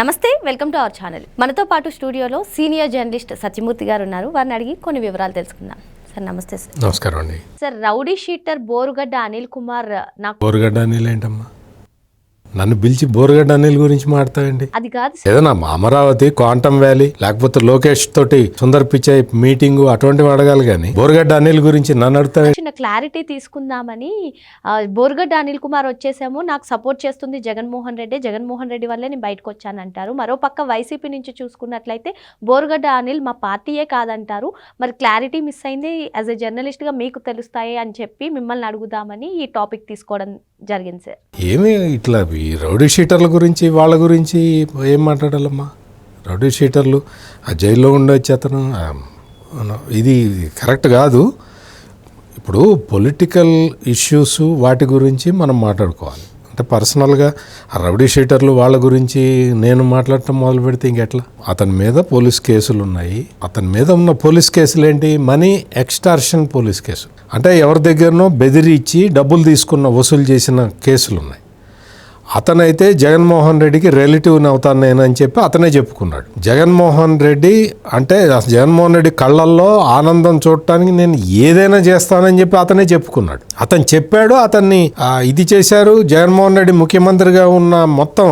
నమస్తే, welcome to our channel. మనతో పాటు స్టూడియోలో సీనియర్ జర్నలిస్ట్ సత్యమూర్తి గారు ఉన్నారు. వారిని అడిగి కొన్ని వివరాలు తెలుసుకుందాం. సార్ నమస్తే. సార్ నమస్కారం అండి. Sir, rowdy sheeter Borugadda Anil Kumar నాకు బోరుగడ్డ అనిల్ ఏంటమ్మా? నన్ను పిలిచి బోరుగడ్డ అనిల్ గురించి మాట్లాడండి. అది కాదు ఏదైనా అమరావతి, క్వాంటమ్ వ్యాలీ, లేకపోతే లోకేష్ తోటి సుందర్ పిచాయ్ మీటింగ్ అటువంటివి అడగాలి కానీ బోరుగడ్డ అనిల్ గురించి నన్ను అడుగుతా. చిన్న క్లారిటీ తీసుకుందామని బోరుగడ్డ అనిల్ కుమార్ వచ్చేసాము, నాకు సపోర్ట్ చేస్తుంది జగన్మోహన్ రెడ్డి వల్లే నేను బయటకు వచ్చానంటారు. మరోపక్క వైసీపీ నుంచి చూసుకున్నట్లయితే బోరుగడ్డ అనిల్ మా పార్టీయే కాదంటారు. మరి క్లారిటీ మిస్ అయింది. యాజ్ ఎ జర్నలిస్ట్గా మీకు తెలుస్తాయి అని చెప్పి మిమ్మల్ని అడుగుదామని ఈ టాపిక్ తీసుకోవడం జరిగింది. సార్ ఏమి ఇట్లా ఈ రౌడీ షీటర్ల గురించి వాళ్ళ గురించి ఏం మాట్లాడాలమ్మా? రౌడీ షీటర్లు ఆ జైల్లో ఉండొచ్చు అతను, ఇది కరెక్ట్ కాదు. ఇప్పుడు పొలిటికల్ ఇష్యూస్ వాటి గురించి మనం మాట్లాడుకోవాలి. అంటే పర్సనల్గా ఆ రౌడీ షీటర్లు వాళ్ళ గురించి నేను మాట్లాడటం మొదలు పెడితే ఇంకెట్లా? అతని మీద పోలీస్ కేసులు ఉన్నాయి. అతని మీద ఉన్న పోలీస్ కేసులు ఏంటి? Money extortion police case. అంటే ఎవరి దగ్గరనో బెదిరించి డబ్బులు తీసుకున్న వసూలు చేసిన కేసులు ఉన్నాయి. అతనైతే జగన్మోహన్ రెడ్డికి రిలేటివ్ని అవుతాను నేనని చెప్పి అతనే చెప్పుకున్నాడు. జగన్మోహన్ రెడ్డి అంటే జగన్మోహన్ రెడ్డి కళ్ళల్లో ఆనందం చూడటానికి నేను ఏదైనా చేస్తానని చెప్పి అతనే చెప్పుకున్నాడు. అతను చెప్పాడు, అతన్ని ఇది చేశారు. జగన్మోహన్ రెడ్డి ముఖ్యమంత్రిగా ఉన్న మొత్తం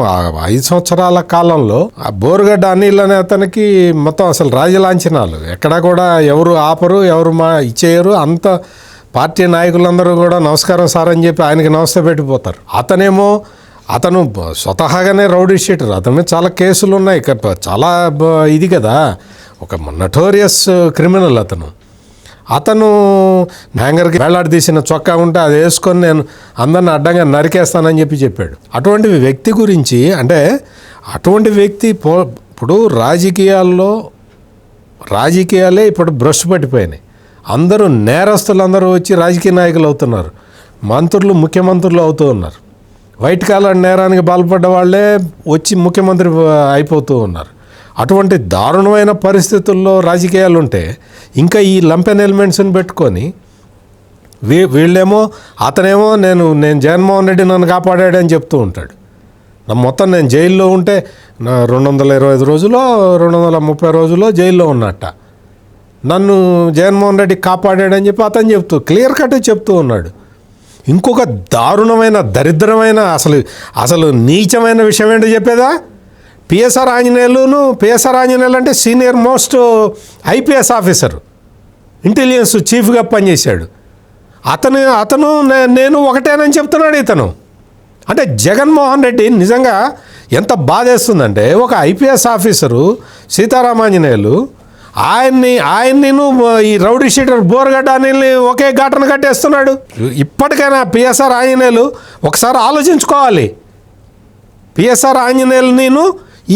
5 సంవత్సరాల కాలంలో ఆ బోరుగడ్డ అనిల్ అనే అతనికి మొత్తం అసలు రాజలాంఛనాలు ఎక్కడా కూడా ఎవరు ఆపరు, ఎవరు ఇచ్చేయరు. అంత పార్టీ నాయకులందరూ కూడా నమస్కారం సార్ అని చెప్పి ఆయనకి నమస్తే పెట్టిపోతారు. అతను స్వతహాగానే రౌడీ షీటర్. అతని మీద చాలా కేసులు ఉన్నాయి. చాలా ఇది కదా, ఒక నటోరియస్ క్రిమినల్ అతను హ్యాంగర్కి వేలాడదీసిన చొక్కా ఉంటే అది వేసుకొని నేను అందరిని అడ్డంగా నరికేస్తానని చెప్పాడు. అటువంటి వ్యక్తి గురించి అంటే అటువంటి వ్యక్తి ఇప్పుడు రాజకీయాలే ఇప్పుడు భ్రష్టు పట్టిపోయినాయి. అందరూ నేరస్తులందరూ వచ్చి రాజకీయ నాయకులు అవుతున్నారు. మంత్రులు ముఖ్యమంత్రులు అవుతూ ఉన్నారు. వైట్ కాలర్ నేరానికి పాల్పడ్డ వాళ్ళే వచ్చి ముఖ్యమంత్రి అయిపోతూ ఉన్నారు. అటువంటి దారుణమైన పరిస్థితుల్లో రాజకీయాలు ఉంటే ఇంకా ఈ లంపెన్ ఎలిమెంట్స్ని పెట్టుకొని వీళ్ళేమో అతనేమో నేను జగన్మోహన్ రెడ్డి నన్ను కాపాడాడని చెప్తూ ఉంటాడు. మొత్తం నేను జైల్లో ఉంటే 225 రోజులో 230 రోజుల్లో జైల్లో ఉన్నట్ట. నన్ను జగన్మోహన్ రెడ్డి కాపాడాడని చెప్పి అతను క్లియర్ కట్ చెప్తూ ఉన్నాడు. ఇంకొక దారుణమైన దరిద్రమైన అసలు నీచమైన విషయం ఏంటో చెప్పేదా? పిఎస్ఆర్ ఆంజనేయులు అంటే senior most IPS officer, intelligence చీఫ్గా పనిచేశాడు. అతను నేను ఒకటేనని చెప్తున్నాడు. ఇతను అంటే జగన్మోహన్ రెడ్డి నిజంగా ఎంత బాధేస్తుందంటే, ఒక ఐపీఎస్ ఆఫీసరు సీతారామాంజనేయులు ఆయన్ని ఈ రౌడీ షీటర్ బోరుగడ్డ అనిల్ని ఒకే ఘటన కట్టేస్తున్నాడు. ఇప్పటికైనా పిఎస్ఆర్ ఆంజనేయులు ఒకసారి ఆలోచించుకోవాలి. పిఎస్ఆర్ ఆంజనేయులు నేను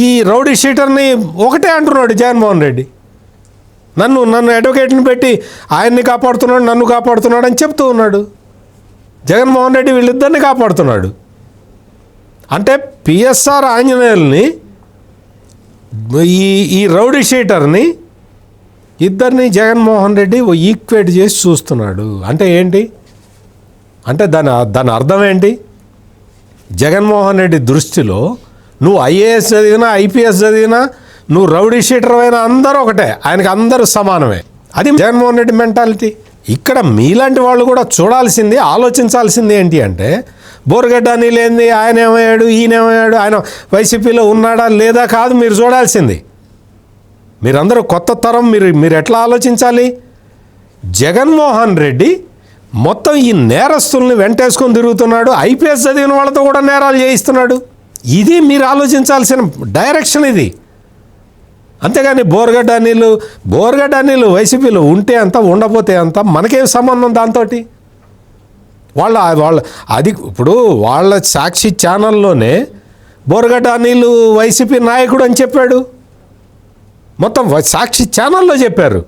ఈ రౌడీ షీటర్ని ఒకటే అంటున్నాడు జగన్మోహన్ రెడ్డి. నన్ను అడ్వకేట్ని పెట్టి ఆయన్ని కాపాడుతున్నాడు, నన్ను కాపాడుతున్నాడు అని చెప్తూ ఉన్నాడు. జగన్మోహన్ రెడ్డి వీళ్ళిద్దరిని కాపాడుతున్నాడు. అంటే పిఎస్ఆర్ ఆంజనేయుల్ని ఈ రౌడీ షీటర్ని ఇద్దరిని జగన్మోహన్ రెడ్డి ఈక్వేట్ చేసి చూస్తున్నాడు. అంటే ఏంటి? అంటే దాని అర్థం ఏంటి? జగన్మోహన్ రెడ్డి దృష్టిలో నువ్వు ఐఏఎస్ చదివినా, ఐపీఎస్ చదివినా, నువ్వు రౌడీ షీటర్ అయినా అందరూ ఒకటే, ఆయనకి అందరూ సమానమే. అది జగన్మోహన్ రెడ్డి మెంటాలిటీ. ఇక్కడ మీలాంటి వాళ్ళు కూడా చూడాల్సింది, ఆలోచించాల్సింది ఏంటి అంటే, బోరుగడ్డ అనిల్ ఏంది, ఆయన ఏమయ్యాడు, ఈయనేమయ్యాడు, ఆయన వైసీపీలో ఉన్నాడా లేదా కాదు మీరు చూడాల్సింది. మీరందరూ కొత్త తరం, మీరు ఎట్లా ఆలోచించాలి? జగన్మోహన్ రెడ్డి మొత్తం ఈ నేరస్తుల్ని వెంటేసుకొని తిరుగుతున్నాడు. ఐపీఎస్ చదివిన వాళ్ళతో కూడా నేరాలు చేయిస్తున్నాడు. ఇది మీరు ఆలోచించాల్సిన డైరెక్షన్ ఇది. అంతేగాని బోరుగడ్డ అనిల్ వైసీపీలో ఉంటే అంత, ఉండపోతే అంత, మనకేం సంబంధం దాంతో? వాళ్ళ అది ఇప్పుడు వాళ్ళ సాక్షి ఛానల్లోనే బోరుగడ్డ అనిల్ వైసీపీ నాయకుడు అని చెప్పాడు. మొత్తం సాక్షి ఛానల్లో చెప్పారు.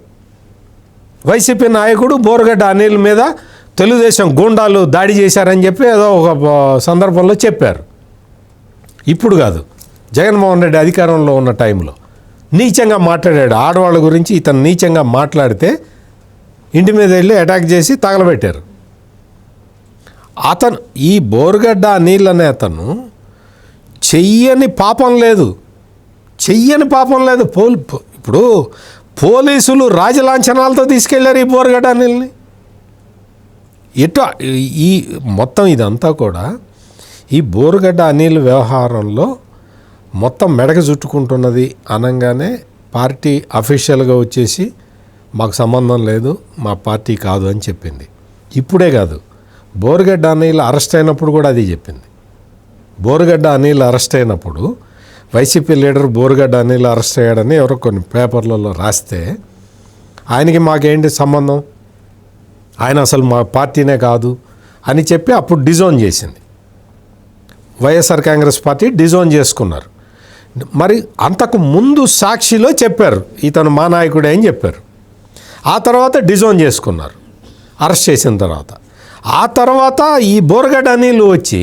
వైసీపీ నాయకుడు బోరుగడ్డ అనిల్ మీద తెలుగుదేశం గూండాలు దాడి చేశారని చెప్పి ఏదో ఒక సందర్భంలో చెప్పారు. ఇప్పుడు కాదు, జగన్మోహన్ రెడ్డి అధికారంలో ఉన్న టైంలో నీచంగా మాట్లాడాడు. ఆడవాళ్ళ గురించి ఇతను నీచంగా మాట్లాడితే ఇంటి మీద వెళ్ళి అటాక్ చేసి తగలబెట్టారు. ఈ బోరుగడ్డ అనిల్ అనే అతను చెయ్యని పాపం లేదు. చెయ్యని పాపం లేదు. ఇప్పుడు పోలీసులు రాజలాంఛనాలతో తీసుకెళ్లారు ఈ బోరుగడ్డ అనిల్ని. ఈ మొత్తం ఇదంతా కూడా ఈ బోరుగడ్డ అనిల్ వ్యవహారంలో మొత్తం మెడకు చుట్టుకుంటున్నది అనగానే పార్టీ అఫీషియల్గా వచ్చేసి మాకు సంబంధం లేదు, మా పార్టీ కాదు అని చెప్పింది. ఇప్పుడే కాదు, బోరుగడ్డ అనిల్ అరెస్ట్ అయినప్పుడు కూడా అది చెప్పింది. బోరుగడ్డ అనిల్ అరెస్ట్ అయినప్పుడు YCP leader Borugadda Anil arrest అయ్యాడని ఎవరో కొన్ని పేపర్లలో రాస్తే ఆయనకి మాకేంటి సంబంధం, ఆయన అసలు మా పార్టీనే కాదు అని చెప్పి అప్పుడు డిజోన్ చేసింది. వైఎస్ఆర్ కాంగ్రెస్ పార్టీ డిజోన్ చేసుకున్నారు. మరి అంతకు ముందు సాక్షిలో చెప్పారు ఇతను మా నాయకుడే అని చెప్పారు. ఆ తర్వాత డిజోన్ చేసుకున్నారు అరెస్ట్ చేసిన తర్వాత. ఆ తర్వాత ఈ బోరుగడ్డ అనిల్ వచ్చి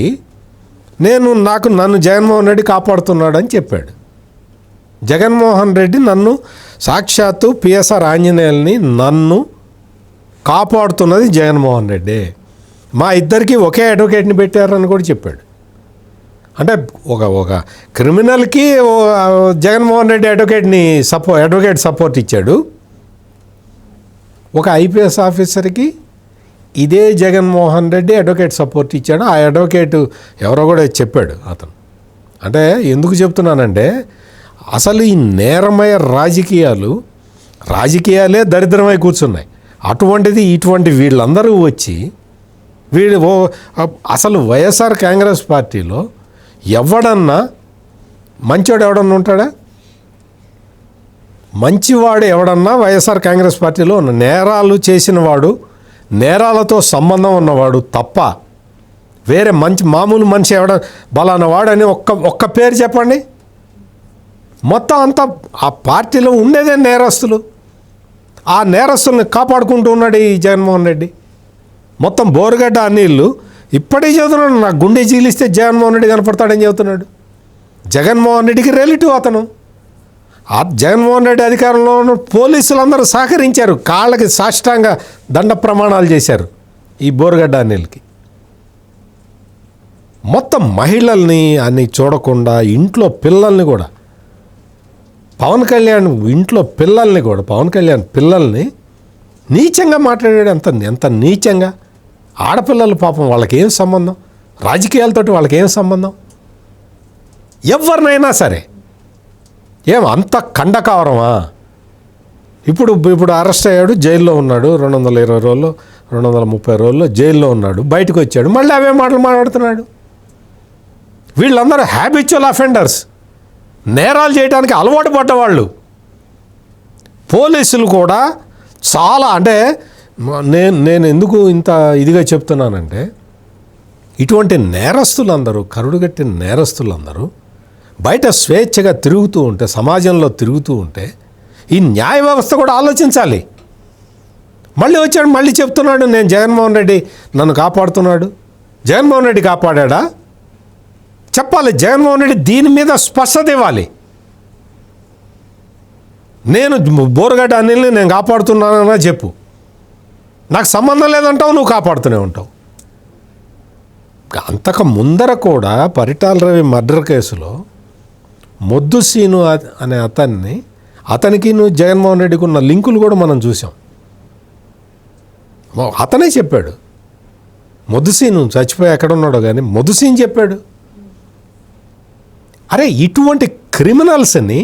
నన్ను జగన్మోహన్ రెడ్డి కాపాడుతున్నాడని చెప్పాడు. జగన్మోహన్ రెడ్డి నన్ను సాక్షాత్తు పిఎస్ఆర్ ఆంజనేయుల్ని నన్ను కాపాడుతున్నది జగన్మోహన్ రెడ్డి, మా ఇద్దరికి ఒకే అడ్వకేట్ని పెట్టారని కూడా చెప్పాడు. అంటే ఒక క్రిమినల్కి జగన్మోహన్ రెడ్డి అడ్వకేట్ సపోర్ట్ ఇచ్చాడు. ఒక ఐపీఎస్ ఆఫీసర్కి ఇదే జగన్మోహన్ రెడ్డి అడ్వకేట్ సపోర్ట్ ఇచ్చాడు. ఆ అడ్వకేట్ ఎవరో కూడా చెప్పాడు అతను. అంటే ఎందుకు చెప్తున్నానంటే అసలు ఈ నేరమయ రాజకీయాలే దరిద్రమై కూర్చున్నాయి. అటువంటిది ఇటువంటి వీళ్ళందరూ వచ్చి అసలు వైఎస్ఆర్ కాంగ్రెస్ పార్టీలో ఎవడన్నా మంచివాడు ఎవడన్నా ఉంటాడా? మంచివాడు ఎవడన్నా వైఎస్ఆర్ కాంగ్రెస్ పార్టీలో ఉన్న నేరాలు చేసిన వాడు, నేరాలతో సంబంధం ఉన్నవాడు తప్ప వేరే మామూలు మనిషి ఎవడ బలానా వాడని ఒక్క పేరు చెప్పండి. మొత్తం అంతా ఆ పార్టీలో ఉండేదే నేరస్తులు. ఆ నేరస్తుల్ని కాపాడుకుంటూ ఉన్నాడు ఈ జగన్మోహన్ రెడ్డి. మొత్తం బోరుగడ్డ అనిల్ ఇప్పటికీ చెబుతున్నాడు, నా గుండె చీలిస్తే జగన్మోహన్ రెడ్డి కనపడతాడని చెబుతున్నాడు. జగన్మోహన్ రెడ్డికి రిలేటివ్ అతను. ఆ జగన్మోహన్ రెడ్డి అధికారంలో ఉన్న పోలీసులందరూ సహకరించారు, కాళ్ళకి సాష్టాంగ దండ ప్రమాణాలు చేశారు ఈ బోరుగడ్డ అనిల్కి. మొత్తం మహిళల్ని అని చూడకుండా ఇంట్లో పిల్లల్ని కూడా పవన్ కళ్యాణ్ పిల్లల్ని నీచంగా మాట్లాడాడు. ఎంత నీచంగా. ఆడపిల్లలు పాపం వాళ్ళకేం సంబంధం, రాజకీయాలతోటి వాళ్ళకేం సంబంధం? ఎవరినైనా సరే అంత కండకావరమా? ఇప్పుడు అరెస్ట్ అయ్యాడు, జైల్లో ఉన్నాడు, 220 రోజులు 230 రోజుల్లో జైల్లో ఉన్నాడు, బయటకు వచ్చాడు, మళ్ళీ అవే మాటలు మాట్లాడుతున్నాడు. వీళ్ళందరూ హ్యాబిచువల్ అఫెండర్స్, నేరాలు చేయడానికి అలవాటు పడ్డవాళ్ళు. పోలీసులు కూడా చాలా అంటే నేను ఎందుకు ఇంత ఇదిగా చెప్తున్నానంటే ఇటువంటి నేరస్తులందరూ, కరుడుగట్టిన నేరస్తులందరూ బయట స్వేచ్ఛగా తిరుగుతూ ఉంటే, సమాజంలో తిరుగుతూ ఉంటే ఈ న్యాయ వ్యవస్థ కూడా ఆలోచించాలి. మళ్ళీ వచ్చాడు, మళ్ళీ చెప్తున్నాడు నేను జగన్మోహన్ రెడ్డి నన్ను కాపాడుతున్నాడు. జగన్మోహన్ రెడ్డి కాపాడా? చెప్పాలి. జగన్మోహన్ రెడ్డి దీని మీద స్పష్టత ఇవ్వాలి. నేను బోరుగడ్డ అనిల్ని నేను కాపాడుతున్నానన్నా చెప్పు. నాకు సంబంధం లేదంటావు, నువ్వు కాపాడుతూనే ఉంటావు. అంతకు ముందర కూడా పరిటాల రవి మర్డర్ కేసులో మొద్దు సీను అనే అతనికి నువ్వు జగన్మోహన్ రెడ్డికి ఉన్న లింకులు కూడా మనం చూసాం. అతనే చెప్పాడు, మొద్దు సీను చచ్చిపోయి ఎక్కడున్నాడో కానీ మొద్దు సీన్ చెప్పాడు. అరే ఇటువంటి క్రిమినల్స్ని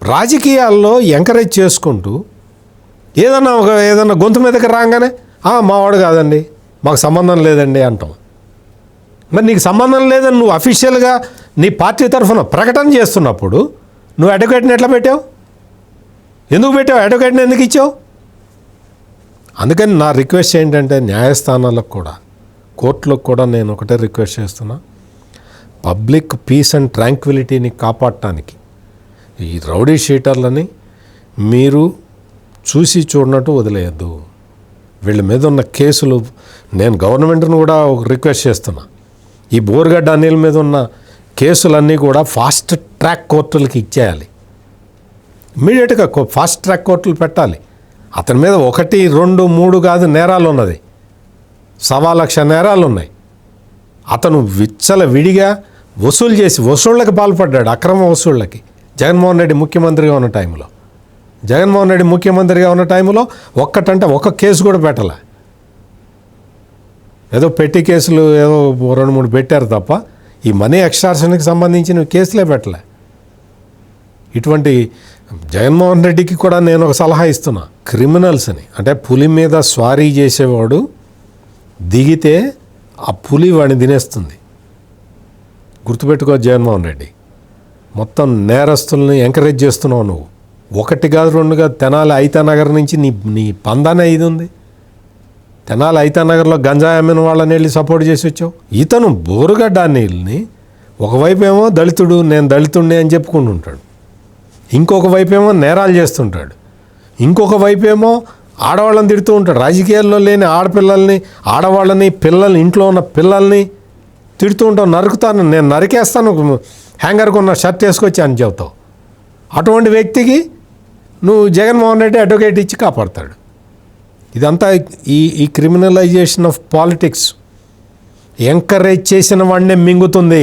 రాజకీయాల్లో ఎంకరేజ్ చేసుకుంటూ ఏదన్నా గొంతు మీదకి రాగానే మావాడు కాదండి, మాకు సంబంధం లేదండి అంటాం. మరి నీకు సంబంధం లేదని నువ్వు అఫీషియల్గా నీ పార్టీ తరఫున ప్రకటన చేస్తున్నప్పుడు నువ్వు అడ్వకేట్ని ఎట్లా పెట్టావు? ఎందుకు పెట్టావు? అడ్వకేట్ని ఎందుకు ఇచ్చావు? అందుకని నా రిక్వెస్ట్ ఏంటంటే న్యాయస్థానాలకు కూడా, కోర్టులకు కూడా నేను ఒకటే రిక్వెస్ట్ చేస్తున్నా, పబ్లిక్ పీస్ అండ్ ట్రాంక్విలిటీని కాపాడటానికి ఈ రౌడీ షీటర్లని మీరు చూసి చూడనట్టు వదిలేయద్దు. వీళ్ళ మీద ఉన్న కేసులు నేను గవర్నమెంట్ను కూడా ఒక రిక్వెస్ట్ చేస్తున్నా, ఈ బోరుగడ్డ అనిల్ మీద ఉన్న కేసులన్నీ కూడా ఫాస్ట్ ట్రాక్ కోర్టులకి ఇచ్చేయాలి. ఇమ్మీడియట్గా ఫాస్ట్ ట్రాక్ కోర్టులు పెట్టాలి. అతని మీద 1, 2, 3 కాదు నేరాలు ఉన్నది, 1,00,000 నేరాలు ఉన్నాయి. అతను విడిగా వసూళ్ళకి పాల్పడ్డాడు, అక్రమ వసూళ్ళకి. జగన్మోహన్ రెడ్డి ముఖ్యమంత్రిగా ఉన్న టైంలో. జగన్మోహన్ రెడ్డి ముఖ్యమంత్రిగా ఉన్న టైంలో ఒక్క కేసు కూడా పెట్టలే. ఏదో పెట్టి కేసులు ఏదో 2-3 పెట్టారు తప్ప ఈ మనీ ఎక్స్టార్షన్కి సంబంధించిన కేసులే పెట్టలే. ఇటువంటి జగన్మోహన్ రెడ్డికి కూడా నేను ఒక సలహా ఇస్తున్నా, క్రిమినల్స్ని, అంటే పులి మీద స్వారీ చేసేవాడు దిగితే ఆ పులి వాడిని తినేస్తుంది. గుర్తుపెట్టుకో జగన్మోహన్ రెడ్డి, మొత్తం నేరస్తుల్ని ఎంకరేజ్ చేస్తున్నావు నువ్వు. 1 కాదు 2 కాదు, తెనాలి ఐతానగర్ నుంచి నీ పందానే ఇది ఉంది. తెనాలి ఐతానగర్లో గంజాయి అమ్మిన వాళ్ళని వెళ్ళి సపోర్ట్ చేసి వచ్చావు. ఇతను బోరుగడ్డ అనిల్ని ఒకవైపు ఏమో దళితుడు, నేను దళితుడిని అని చెప్పుకుంటుంటాడు, ఇంకొక వైపు ఏమో నేరాలు చేస్తుంటాడు, ఇంకొక వైపు ఏమో ఆడవాళ్ళని తిడుతూ ఉంటాడు. రాజకీయాల్లో లేని ఆడపిల్లల్ని, ఆడవాళ్ళని, పిల్లల్ని, ఇంట్లో ఉన్న పిల్లల్ని తిడుతూ ఉంటావు. నరుకుతాను, నేను నరికేస్తాను, హ్యాంగర్కి ఉన్న షర్ట్ వేసుకొచ్చి అని చెబుతావు. అటువంటి వ్యక్తికి నువ్వు జగన్మోహన్ రెడ్డి అడ్వకేట్ ఇచ్చి కాపాడతాడు. ఇదంతా ఈ క్రిమినలైజేషన్ ఆఫ్ పాలిటిక్స్ ఎంకరేజ్ చేసిన వాడినే మింగుతుంది.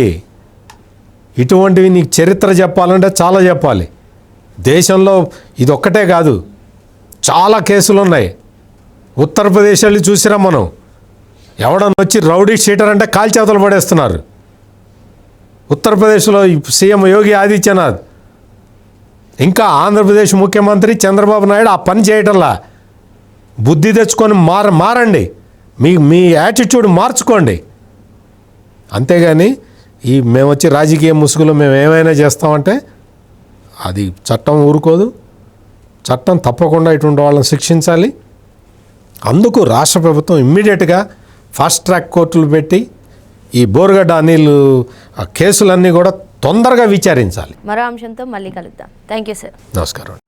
ఇటువంటివి నీకు చరిత్ర చెప్పాలంటే చాలా చెప్పాలి. దేశంలో ఇది ఒక్కటే కాదు, చాలా కేసులు ఉన్నాయి. ఉత్తరప్రదేశ్ వెళ్ళి చూసిరా మనం, ఎవడన్నా వచ్చి రౌడీ షీటర్ అంటే కాల్చేతలు పడేస్తున్నారు. ఉత్తరప్రదేశ్లో సీఎం యోగి ఆదిత్యనాథ్, ఇంకా ఆంధ్రప్రదేశ్ ముఖ్యమంత్రి చంద్రబాబు నాయుడు ఆ పని చేయటంలా. బుద్ధి తెచ్చుకొని మారండి, మీ యాటిట్యూడ్ మార్చుకోండి. అంతేగాని మేము వచ్చి రాజకీయ ముసుగులో మేము ఏమైనా చేస్తామంటే అది చట్టం ఊరుకోదు. చట్టం తప్పకుండా ఇటువంటి వాళ్ళని శిక్షించాలి. అందుకు రాష్ట్ర ప్రభుత్వం ఇమ్మీడియట్గా ఫాస్ట్ ట్రాక్ కోర్టులు పెట్టి ఈ బోరుగడ్డ అనిల్ కేసులన్నీ కూడా తొందరగా విచారించాలి. మరో అంశంతో మళ్ళీ కలుద్దాం. Thank you sir. నమస్కారం.